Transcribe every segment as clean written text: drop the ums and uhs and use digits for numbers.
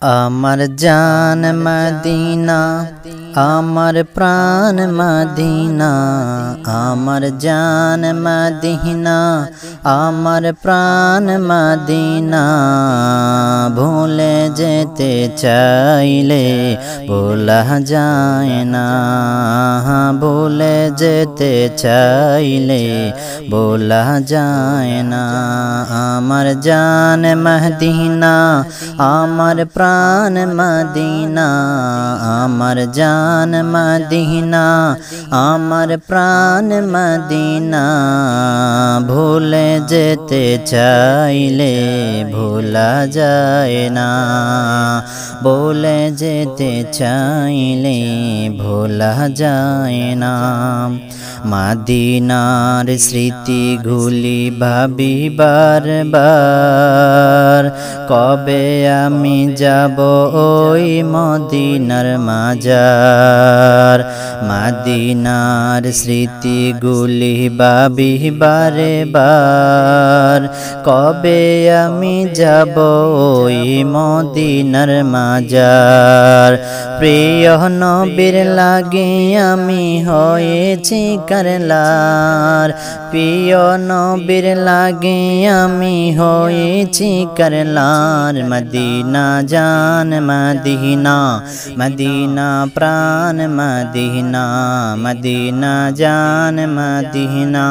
আমার জান মদিনা আমার প্রাণ মদিনা আমার জান মদিনা আমার প্রাণ মদিনা ভুলে যেতে চাইলে ভোলা যায় না ভুলে যেতে চাইলে ভোলা যায় না আমার জান মদিনা আমার প্রাণ মদিনা আমার জান মদিনা আমার প্রাণ মদিনা ভুলে যেতে চাইলে ভোলা যায় না ভুলে যেতে চাইলে ভোলা যায় না মদিনার স্মৃতিগুলি ভাবি বারবার কবে আমি যাব ওই মদিনার মাজার মদিনার স্মৃতিগুলি ভাবি বারবার কবে আমি যাব ওই মদিনার মাজার প্রিয় নবীর লাগি আমি হয়েছি করলার প্রিয় নবীর লাগি আমি হয়েছি করলার মদিনা জান মদিনা মদিনা প্রাণ মদিনা মদিনা জান মদিনা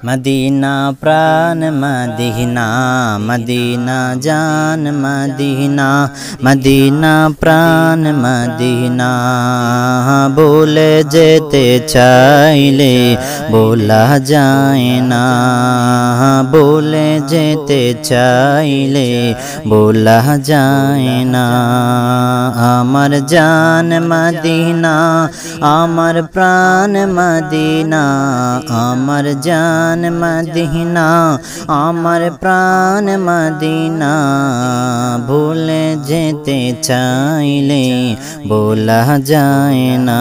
मदीना प्राण मदीना मदीना जान मदीना मदीना प्राण मदीना भूले जेते चाइले भोला जाए ना भूले जेते चाइले भोला जाए ना अमर जान मदीना अमर प्राण मदीना अमर जान मदीना अमर प्राण मदीना भूले जेते चाइले भोला जाए ना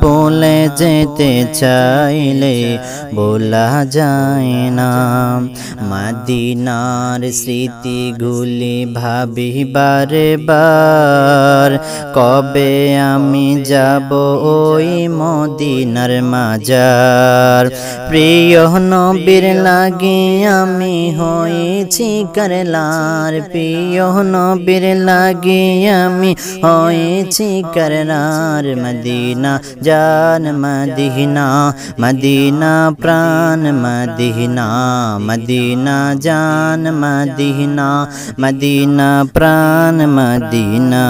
भूले जेते चाइले भोला जाए ना मदीनार स्मृतिगुली भाबी बारे बार कबे आमी जाबो ओई मदिनार माजार प्रिय नबीर लागे आमी होएछि करलार प्रिय नबीर लागे आमी होएछि करलार मदीना जान मदीना मदीना प्राण मदीना मदीना जान मदीना मदीना प्राण मदीना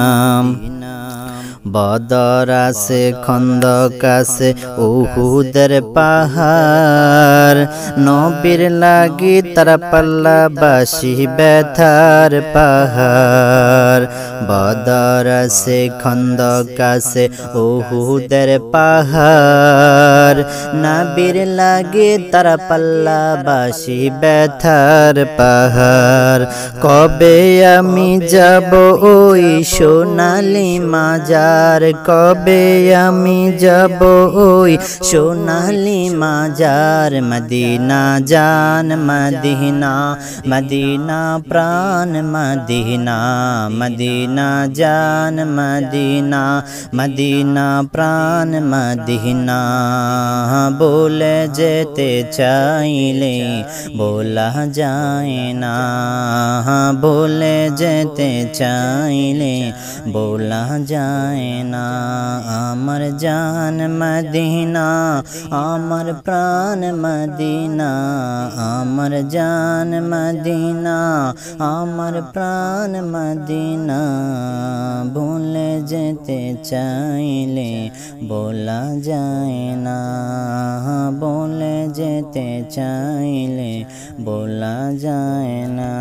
बदर आसे खंदक आसे उहुदेर पहाड़ नबीर लागी तारा पल्ला बासी बेथार पहाड़ बदर आसे खंदक आसे उहुदेर पहाड़ नबीर लागी तारा पल्ला बासी बेथार पहाड़ कबे आमी जाबो ओई सोनाली माजार कबे आमी जाबो ओई सोनाली माजार मदीना जान मदीना मदीना प्राण मदीना मदीना जान मदीना मदीना प्राण मदीना बोले जेते चाइले बोला जाए ना बोले जेते चाइले बोला जाए ना अमर जान मदीना अमर प्राण मदीना अमर जान मदीना अमर प्राण मदीना भूले जेते चाइले बोला जाए ना बोले जेते चाइले बोला जाए ना।